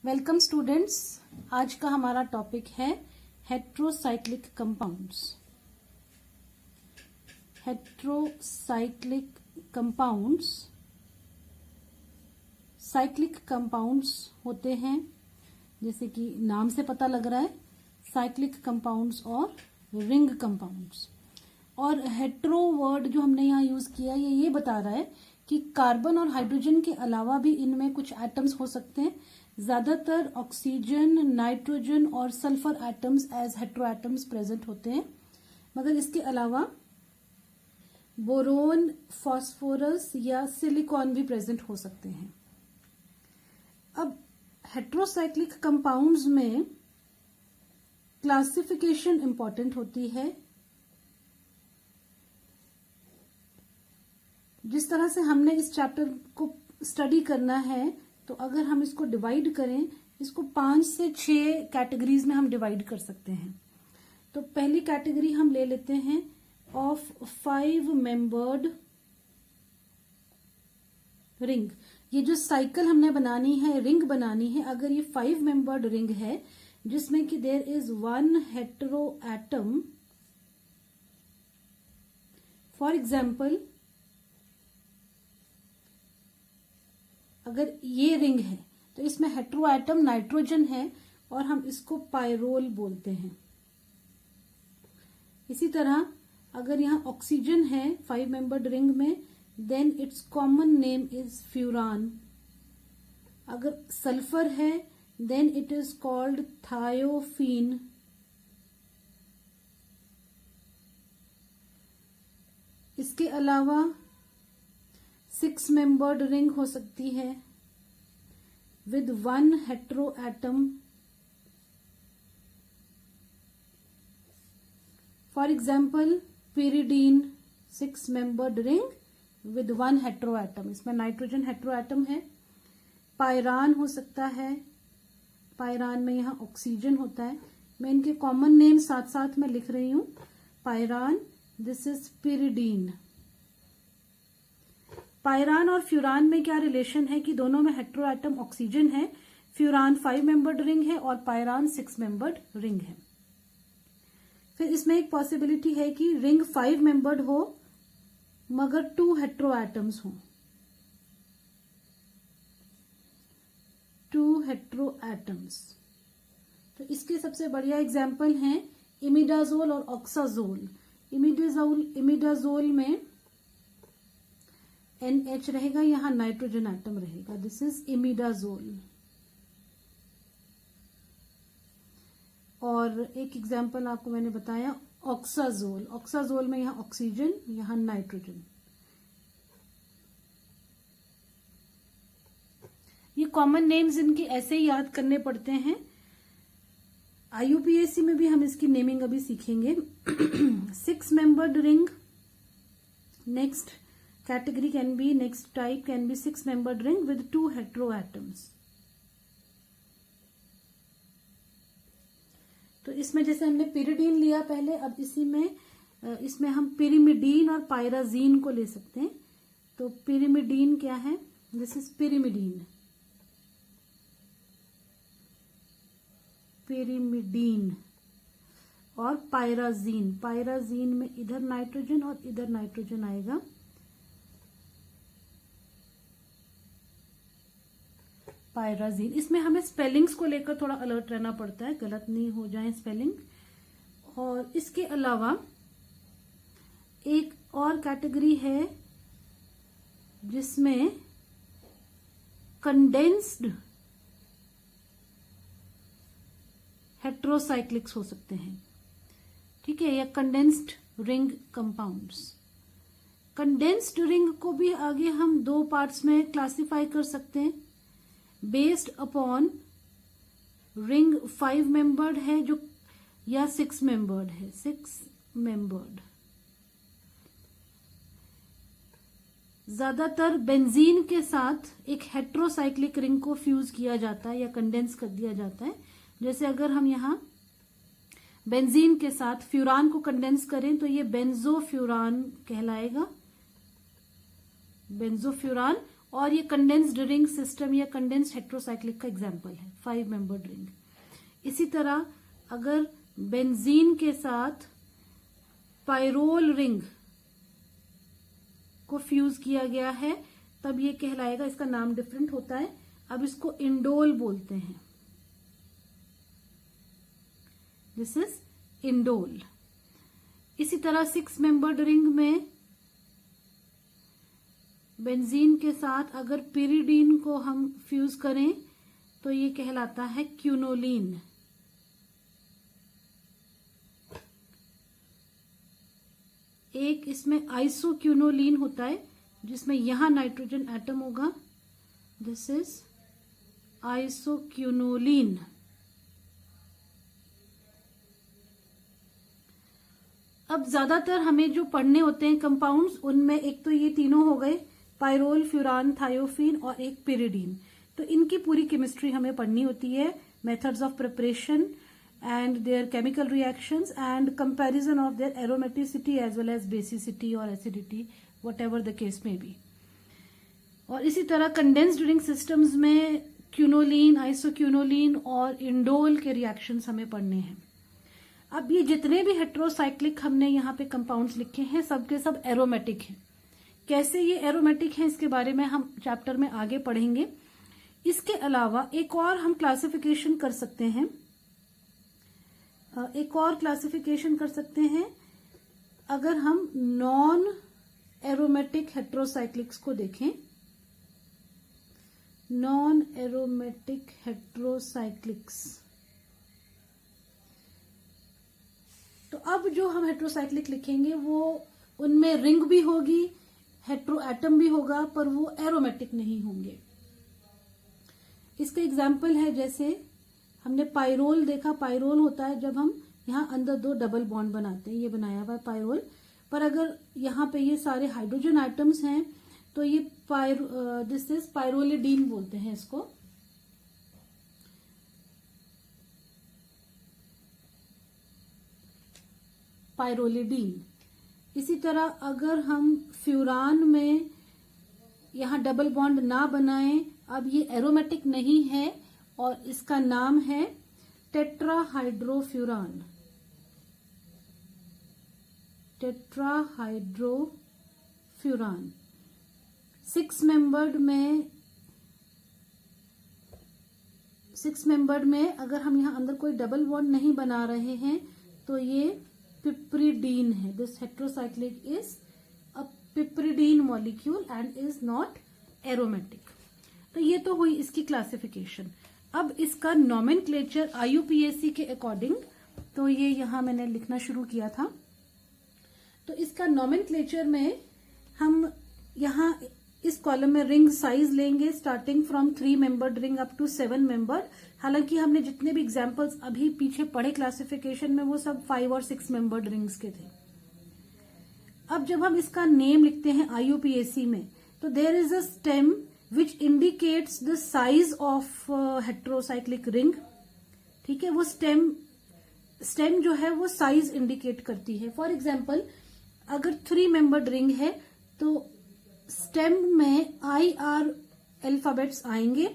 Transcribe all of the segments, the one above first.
Welcome students. आज का हमारा टॉपिक है heterocyclic compounds. Heterocyclic compounds cyclic compounds होते हैं, जैसे कि नाम से पता लग रहा है, साइक्लिक कंपाउंड्स और रिंग कंपाउंड्स। और हेट्रो वर्ड जो हमने यहाँ यूज किया ये बता रहा है कि कार्बन और हाइड्रोजन के अलावा भी इनमें कुछ एटम्स हो सकते हैं। ज्यादातर ऑक्सीजन, नाइट्रोजन और sulphur atoms as hetero atoms present होते हैं, मगर इसके अलावा बोरोन, फास्फोरस या सिलिकॉन भी प्रेजेंट हो सकते हैं। अब हेट्रोसाइक्लिक कंपाउंड्स में क्लासिफिकेशन इंपॉर्टेंट होती है। जिस तरह से हमने इस चैप्टर को स्टडी करना है, तो अगर हम इसको डिवाइड करें, इसको 5 से 6 कैटेगरीज में हम डिवाइड कर सकते हैं। तो पहली कैटेगरी हम ले लेते हैं ऑफ 5 मेंबर्ड रिंग। ये जो साइकिल हमने बनानी है, रिंग बनानी है, अगर ये 5 मेंबर्ड रिंग है जिसमें कि there is 1 hetero atom, for example अगर ये रिंग है तो इसमें हेटेरो एटम नाइट्रोजन है और हम इसको पायरोल बोलते हैं। इसी तरह अगर यहां ऑक्सीजन है 5 मेंबर्ड रिंग में, then its common name is furan. अगर सल्फर है then it is called thiophene. इसके अलावा 6 मेंबर्ड रिंग हो सकती है with 1 hetero atom, for example pyridine। 6 membered ring with 1 hetero atom, इसमें नाइट्रोजन हेटेरो एटम है। पायरान हो सकता है, पायरान में यहाँ ऑक्सीजन होता है। मैं इनके कॉमन नेम साथ साथ में लिख रही हूं। Pyran, this is pyridine। Pyran और फ्यूरान में क्या रिलेशन है कि दोनों में हेटेरो एटम ऑक्सीजन है। फ्यूरान 5 मेंबर्ड रिंग है और पायरान 6 मेंबर्ड रिंग है। फिर इसमें एक पॉसिबिलिटी है कि रिंग 5 मेंबर्ड हो मगर 2 हेटेरो एटम्स हो। 2 हेटेरो एटम्स, तो इसके सबसे बढ़िया एग्जाम्पल हैं इमिडाजोल और ऑक्साजोल। इमिडाजोल में NH रहेगा, यहां नाइट्रोजन एटम रहेगा, दिस इज इमिडाजोल। और एक एग्जाम्पल आपको मैंने बताया ऑक्साजोल। ऑक्साजोल में यहां ऑक्सीजन, यहां नाइट्रोजन। ये कॉमन नेम्स इनके ऐसे ही याद करने पड़ते हैं। IUPAC में भी हम इसकी नेमिंग अभी सीखेंगे। 6 membered ring, next category can be, next type can be 6 membered ring with 2 hetero atoms। तो इसमें जैसे हमने pyridine लिया पहले, अब इसमें हम pyrimidine और pyrazine को ले सकते हैं। तो pyrimidine क्या है, दिस इज pyrimidine। pyrimidine और pyrazine में इधर नाइट्रोजन और इधर नाइट्रोजन आएगा। पायराजीन, इसमें हमें स्पेलिंग्स को लेकर थोड़ा अलर्ट रहना पड़ता है, गलत नहीं हो जाए स्पेलिंग। और इसके अलावा एक और कैटेगरी है जिसमें कंडेंस्ड हेट्रोसाइक्लिक्स हो सकते हैं, ठीक है, या condensed ring compounds. Condensed ring को भी आगे हम 2 पार्ट्स में क्लासिफाई कर सकते हैं बेस्ड अपॉन रिंग 5 मेंबर्ड है जो या 6 मेंबर्ड है। 6 मेंबर्ड ज्यादातर बेंजीन के साथ एक हेट्रोसाइक्लिक रिंग को फ्यूज किया जाता है या कंडेंस कर दिया जाता है। जैसे अगर हम यहां बेंजीन के साथ फ्यूरान को कंडेंस करें तो ये बेंजोफ्यूरान कहलाएगा, बेंजोफ्यूरान। और ये कंडेंस्ड रिंग सिस्टम या कंडेंस्ड हेट्रोसाइक्लिक का एग्जाम्पल है, 5 मेंबर्ड रिंग। इसी तरह अगर बेंजीन के साथ पायरोल रिंग को फ्यूज किया गया है तब ये कहलाएगा, इसका नाम डिफरेंट होता है, अब इसको इंडोल बोलते हैं, दिस इज इंडोल। इसी तरह 6 मेंबर्ड रिंग में बेंजीन के साथ अगर पिरिडीन को हम फ्यूज करें तो ये कहलाता है क्यूनोलीन। एक इसमें आइसोक्यूनोलीन होता है जिसमें यहां नाइट्रोजन एटम होगा, दिस इज आइसोक्यूनोलीन। अब ज्यादातर हमें जो पढ़ने होते हैं कंपाउंड्स, उनमें एक तो ये तीनों हो गए, पायरोल, फ्यूरान, थायोफीन और एक पिरिडीन। तो इनकी पूरी केमिस्ट्री हमें पढ़नी होती है, methods of preparation and their chemical reactions and comparison of their aromaticity as well as basicity और acidity, whatever the case may be. और इसी तरह कंडेंस्ड रिंग सिस्टम्स में क्यूनोलीन, आइसोक्यूनोलीन और इंडोल के रिएक्शंस हमें पढ़ने हैं। अब ये जितने भी हेट्रोसाइक्लिक हमने यहाँ पे कंपाउंड्स लिखे हैं सबके सब एरोमेटिक हैं। कैसे ये एरोमेटिक हैं इसके बारे में हम चैप्टर में आगे पढ़ेंगे। इसके अलावा एक और हम क्लासिफिकेशन कर सकते हैं, अगर हम नॉन एरोमेटिक हेट्रोसाइक्लिक्स को देखें, नॉन एरोमेटिक हेट्रोसाइक्लिक्स, तो अब जो हम हेट्रोसाइक्लिक लिखेंगे वो उनमें रिंग भी होगी, हेट्रो एटम भी होगा, पर वो एरोमेटिक नहीं होंगे। इसका एग्जाम्पल है, जैसे हमने पायरोल देखा, पायरोल होता है जब हम यहाँ अंदर 2 डबल बॉन्ड बनाते हैं, ये बनाया हुआ है पायरोल। पर अगर यहाँ पे ये सारे हाइड्रोजन आइटम्स हैं तो ये दिस इज पायरोलिडीन बोलते हैं इसको। पायरोलिडीन। इसी तरह अगर हम फ्यूरान में यहाँ डबल बॉन्ड ना बनाएं, अब ये एरोमेटिक नहीं है और इसका नाम है टेट्राहाइड्रोफ्यूरान। टेट्राहाइड्रोफ्यूरान। 6 मेंबर्ड में अगर हम यहाँ अंदर कोई डबल बॉन्ड नहीं बना रहे हैं तो ये पिप्रिडीन है। This heterocyclic is a piperidine molecule and is not aromatic. तो ये तो हुई इसकी क्लासिफिकेशन। अब इसका नॉमेनक्लेचर IUPAC के अकॉर्डिंग, तो ये यहां मैंने लिखना शुरू किया था। तो इसका नॉमेनक्लेचर में हम यहां इस कॉलम में रिंग साइज लेंगे, starting from 3 membered ring up to 7 membered. हालांकि हमने जितने भी एग्जांपल्स अभी पीछे पढ़े क्लासिफिकेशन में वो सब 5 और 6 मेंबर्ड रिंग्स के थे। अब जब हम इसका नेम लिखते हैं IUPAC में, तो there is a stem which indicates the size of heterocyclic ring। ठीक है, वो स्टेम जो है वो साइज इंडिकेट करती है। फॉर एग्जाम्पल अगर 3 मेंबर्ड रिंग है तो स्टेम में IR अल्फाबेट्स आएंगे।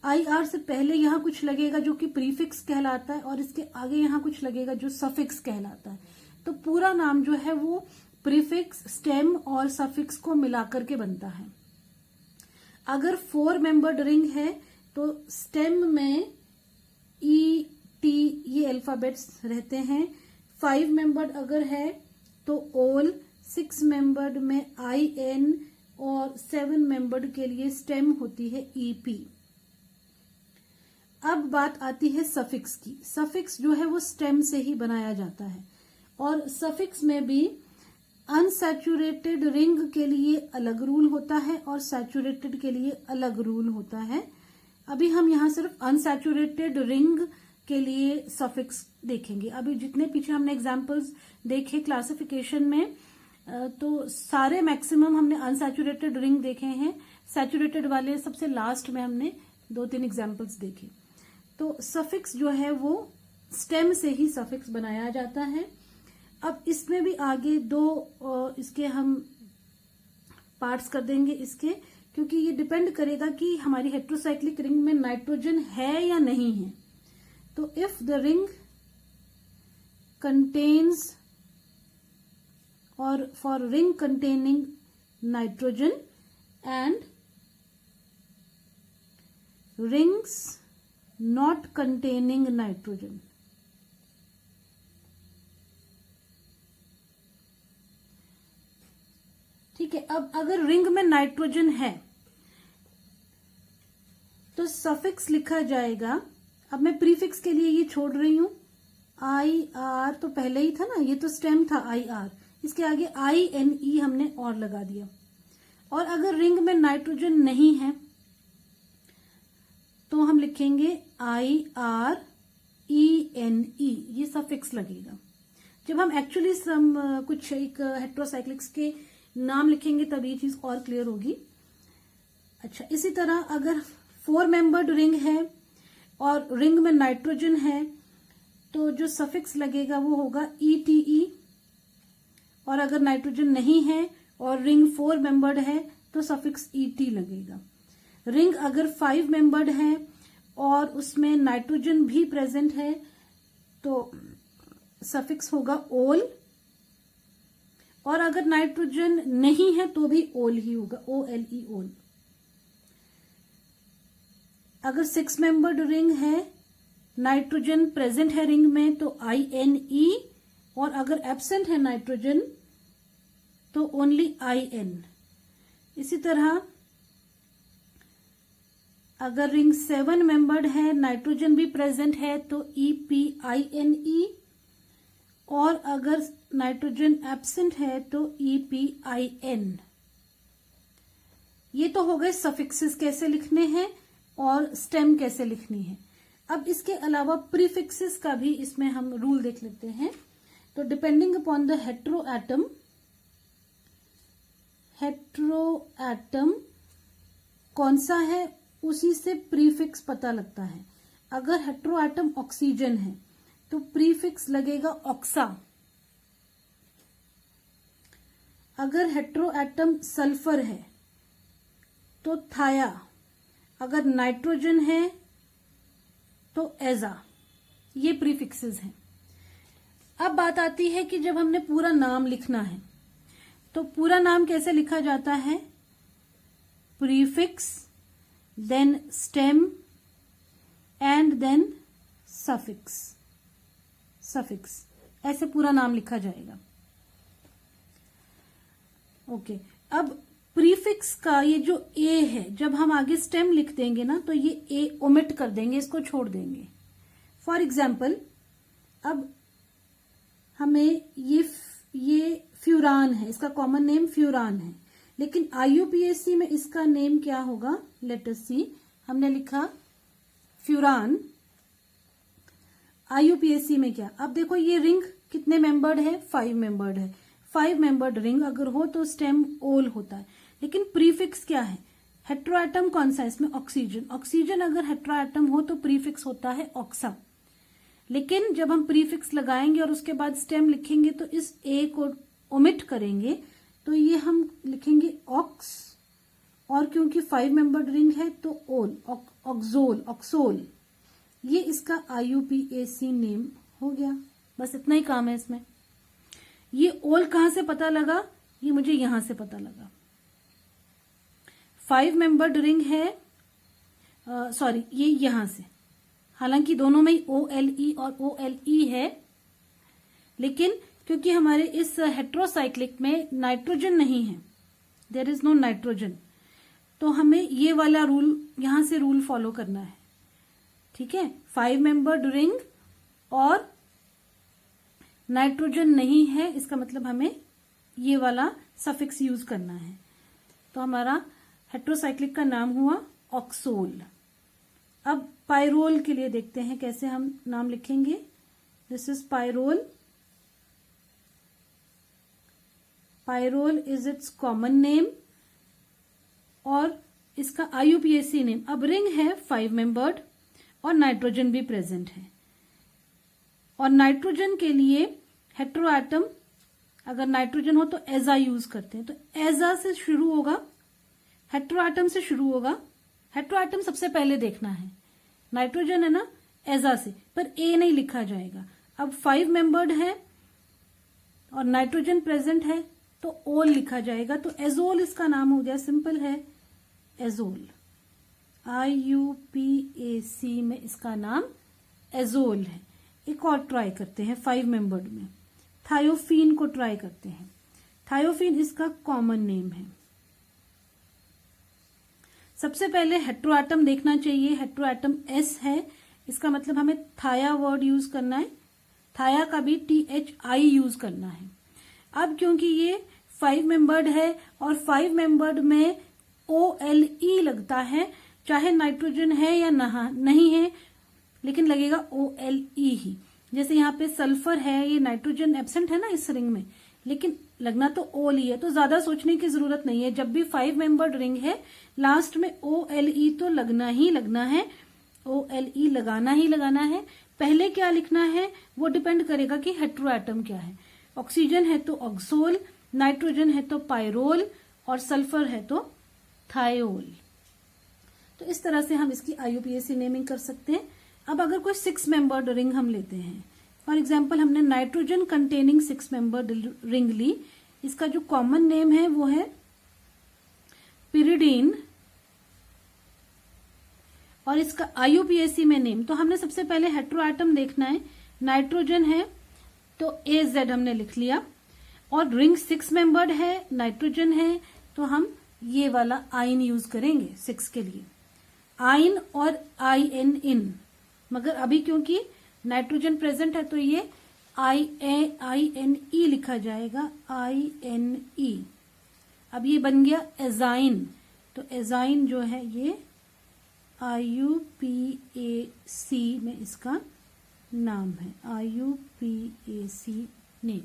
IR से पहले यहाँ कुछ लगेगा जो कि प्रीफिक्स कहलाता है और इसके आगे यहाँ कुछ लगेगा जो सफिक्स कहलाता है। तो पूरा नाम जो है वो प्रीफिक्स, स्टेम और सफिक्स को मिलाकर के बनता है। अगर 4 मेंबर्ड रिंग है तो स्टेम में ET ये अल्फाबेट्स रहते हैं। 5 मेंबर्ड अगर है तो OL, 6 मेंबर्ड में IN और 7 मेंबर्ड के लिए स्टेम होती है EP। अब बात आती है सफिक्स की। सफिक्स जो है वो स्टेम से ही बनाया जाता है और सफिक्स में भी अनसैचुरेटेड रिंग के लिए अलग रूल होता है और सैचुरेटेड के लिए अलग रूल होता है। अभी हम यहाँ सिर्फ अनसैचुरेटेड रिंग के लिए सफिक्स देखेंगे। अभी जितने पीछे हमने एग्जांपल्स देखे क्लासिफिकेशन में, तो सारे मैक्सिमम हमने अनसैचुरेटेड रिंग देखे हैं। सैचुरेटेड वाले सबसे लास्ट में हमने 2-3 एग्जांपल्स देखे। तो सफिक्स जो है वो स्टेम से ही सफिक्स बनाया जाता है। अब इसमें भी आगे 2 इसके हम पार्ट्स कर देंगे इसके, क्योंकि ये डिपेंड करेगा कि हमारी हेट्रोसाइक्लिक रिंग में नाइट्रोजन है या नहीं है। तो इफ द रिंग कंटेन्स और for ring containing nitrogen and rings not containing nitrogen, ठीक है। अब अगर रिंग में नाइट्रोजन है तो सफिक्स लिखा जाएगा। अब मैं प्रीफिक्स के लिए ये छोड़ रही हूं, आई आर तो पहले ही था ना, ये तो स्टेम था आई आर, इसके आगे आई एन ई हमने और लगा दिया। और अगर रिंग में नाइट्रोजन नहीं है तो हम लिखेंगे I R E N E, ये सफिक्स लगेगा। जब हम एक्चुअली कुछ एक हेट्रोसाइक्लिक्स के नाम लिखेंगे तब ये चीज और क्लियर होगी। अच्छा, इसी तरह अगर 4 मेंबर्ड रिंग है और रिंग में नाइट्रोजन है तो जो सफिक्स लगेगा वो होगा ETE, और अगर नाइट्रोजन नहीं है और रिंग 4 मेंबर्ड है तो सफिक्स ET लगेगा। रिंग अगर 5 मेंबर्ड है और उसमें नाइट्रोजन भी प्रेजेंट है तो सफिक्स होगा ओल, और अगर नाइट्रोजन नहीं है तो भी ओल ही होगा, OLE ओल। अगर 6 मेंबर्ड रिंग है, नाइट्रोजन प्रेजेंट है रिंग में तो INE, और अगर एब्सेंट है नाइट्रोजन तो ओनली IN। इसी तरह अगर रिंग 7 मेंबर्ड है, नाइट्रोजन भी प्रेजेंट है तो EPINE, और अगर नाइट्रोजन एब्सेंट है तो EPIN। ये तो हो गए सफिक्सेस कैसे लिखने हैं और स्टेम कैसे लिखनी है। अब इसके अलावा प्रीफिक्सेस का भी इसमें हम रूल देख लेते हैं। तो depending upon the hetero atom कौन सा है उसी से प्रीफिक्स पता लगता है। अगर हेट्रो एटम ऑक्सीजन है तो प्रीफिक्स लगेगा ऑक्सा। अगर हेट्रो एटम सल्फर है तो थाया। अगर नाइट्रोजन है तो एजा। ये प्रीफिक्सेस हैं। अब बात आती है कि जब हमने पूरा नाम लिखना है तो पूरा नाम कैसे लिखा जाता है? Prefix, then stem and then suffix, ऐसे पूरा नाम लिखा जाएगा। ओके, अब प्रीफिक्स का ये जो ए है, जब हम आगे स्टेम लिख देंगे ना तो ये ए ओमिट कर देंगे, इसको छोड़ देंगे। फॉर एग्जाम्पल, अब हमें ये फ्यूरान है, इसका कॉमन नेम फ्यूरान है, लेकिन IUPAC में इसका नेम क्या होगा? लेट अस सी। हमने लिखा फ्यूरान, IUPAC में क्या? अब देखो ये रिंग कितने मेंबर्ड है? 5 मेंबर्ड है। 5 मेंबर्ड रिंग अगर हो तो स्टेम ओल होता है, लेकिन प्रीफिक्स क्या है? हेट्रो एटम कौन सा है इसमें? ऑक्सीजन। ऑक्सीजन अगर हेट्रो एटम हो तो प्रीफिक्स होता है ऑक्सा। लेकिन जब हम प्रीफिक्स लगाएंगे और उसके बाद स्टेम लिखेंगे तो इस ए को ओमिट करेंगे, तो ये हम लिखेंगे ऑक्स, और क्योंकि 5 मेंबर्ड रिंग है तो ओल, ऑक्सोल। ये इसका IUPAC नेम हो गया। बस इतना ही काम है इसमें। ये ओल कहां से पता लगा? ये मुझे यहां से पता लगा। 5 मेंबर्ड रिंग है, सॉरी ये यहां से, हालांकि दोनों में ही OLE और OLE है, लेकिन क्योंकि हमारे इस हेट्रोसाइक्लिक में नाइट्रोजन नहीं है, देयर इज नो नाइट्रोजन, तो हमें ये वाला रूल, यहां से रूल फॉलो करना है। ठीक है, 5 मेंबर्ड रिंग और नाइट्रोजन नहीं है, इसका मतलब हमें ये वाला सफिक्स यूज करना है। तो हमारा हेट्रोसाइक्लिक का नाम हुआ ऑक्सोल। अब पाइरोल के लिए देखते हैं कैसे हम नाम लिखेंगे। This is pyrrole. Pyrrole is it's common name और इसका IUPAC नेम। अब रिंग है 5 मेंबर्ड और नाइट्रोजन भी प्रेजेंट है, और नाइट्रोजन के लिए हेट्रो एटम अगर नाइट्रोजन हो तो एजा यूज करते हैं, तो एजा से शुरू होगा हेट्रोएटम से शुरू होगा। हेट्रोएटम सबसे पहले देखना है। नाइट्रोजन है ना, एजा से, पर ए नहीं लिखा जाएगा। अब 5 मेंबर्ड है और नाइट्रोजन प्रेजेंट है तो ओल लिखा जाएगा। तो एजोल इसका नाम हो गया, सिंपल है एजोल। IUPAC में इसका नाम एजोल है। एक और ट्राई करते हैं 5 मेंबर्ड में। थायोफीन को ट्राई करते हैं। थायोफीन इसका कॉमन नेम है। सबसे पहले हेट्रोएटम देखना चाहिए। हेट्रोएटम S है, इसका मतलब हमें थाया वर्ड यूज करना है। थाया का भी THI यूज करना है। अब क्योंकि ये 5 मेंबर्ड है और 5 मेंबर्ड में OLE लगता है, चाहे नाइट्रोजन है या नहीं है, लेकिन लगेगा OLE ही। जैसे यहाँ पे सल्फर है, ये नाइट्रोजन एब्सेंट है ना इस रिंग में, लेकिन लगना तो OLE है। तो ज्यादा सोचने की जरूरत नहीं है। जब भी 5 मेंबर्ड रिंग है, लास्ट में OLE तो लगना ही लगना है। OLE लगाना ही लगाना है। पहले क्या लिखना है वो डिपेंड करेगा कि हेट्रोएटम क्या है। ऑक्सीजन है तो ऑक्सोल, नाइट्रोजन है तो पायरोल और सल्फर है तो थायोल। तो इस तरह से हम इसकी IUPAC नेमिंग कर सकते हैं। अब अगर कोई 6 मेंबर्ड रिंग हम लेते हैं, फॉर एग्जाम्पल हमने नाइट्रोजन कंटेनिंग 6 मेंबर्ड रिंग ली, इसका जो कॉमन नेम है वो है पिरिडीन और इसका IUPAC में नेम। तो हमने सबसे पहले हेट्रोएटम देखना है। नाइट्रोजन है तो AZ हमने लिख लिया और रिंग 6 मेंबर्ड है, नाइट्रोजन है, तो हम ये वाला आइन यूज करेंगे 6 के लिए, आइन और IN। मगर अभी क्योंकि नाइट्रोजन प्रेजेंट है तो ये INE लिखा जाएगा, INE। अब ये बन गया एजाइन। तो एजाइन जो है ये IUPAC में इसका नाम है, IUPAC नेम।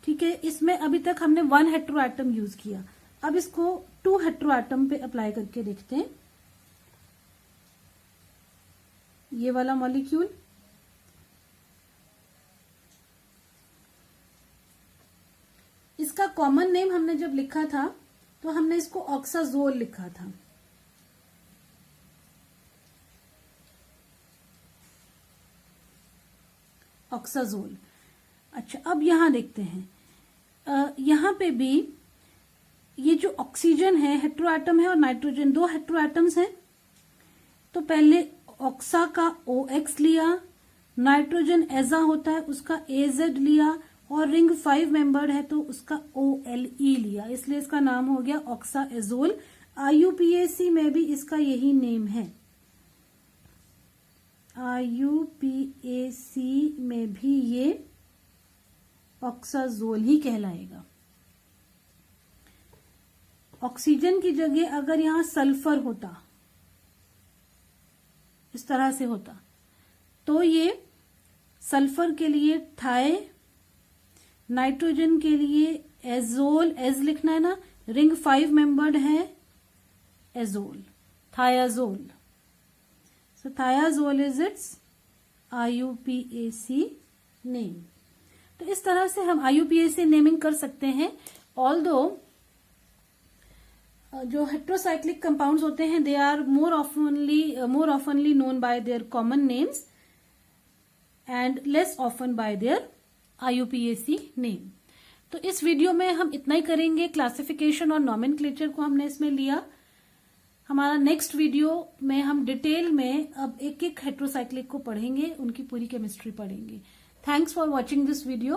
ठीक है, इसमें अभी तक हमने 1 हेट्रोएटम यूज किया। अब इसको 2 हेट्रोएटम पे अप्लाई करके देखते हैं। ये वाला मॉलिक्यूल, इसका कॉमन नेम हमने जब लिखा था तो हमने इसको ऑक्साजोल लिखा था। ऑक्साजोल। अच्छा, अब यहां देखते हैं, यहां पे भी ये जो ऑक्सीजन है हेट्रोएटम है और नाइट्रोजन 2 हेट्रोएटम्स हैं। तो पहले ऑक्सा का OX लिया, नाइट्रोजन एजा होता है उसका AZ लिया और रिंग 5 मेंबर्ड है तो उसका OLE लिया, इसलिए इसका नाम हो गया ऑक्सा एजोल। IUPAC में भी इसका यही नेम है। IUPAC में भी ये ऑक्साजोल ही कहलाएगा। ऑक्सीजन की जगह अगर यहां सल्फर होता, इस तरह से होता, तो ये सल्फर के लिए थाय, नाइट्रोजन के लिए एजोल, एज लिखना है ना, रिंग 5 मेंबर्ड है azole, thiazole. So thiazole is its IUPAC name. तो इस तरह से हम IUPAC नेमिंग कर सकते हैं। ऑल्दो जो हेट्रोसाइक्लिक कंपाउंड्स होते हैं they are more oftenly known by their common names and less often by their IUPAC name. तो इस वीडियो में हम इतना ही करेंगे। क्लासिफिकेशन और नॉमेनक्लेचर को हमने इसमें लिया। हमारा नेक्स्ट वीडियो में हम डिटेल में अब एक एक हेट्रोसाइक्लिक को पढ़ेंगे, उनकी पूरी केमिस्ट्री पढ़ेंगे। Thanks for watching this video.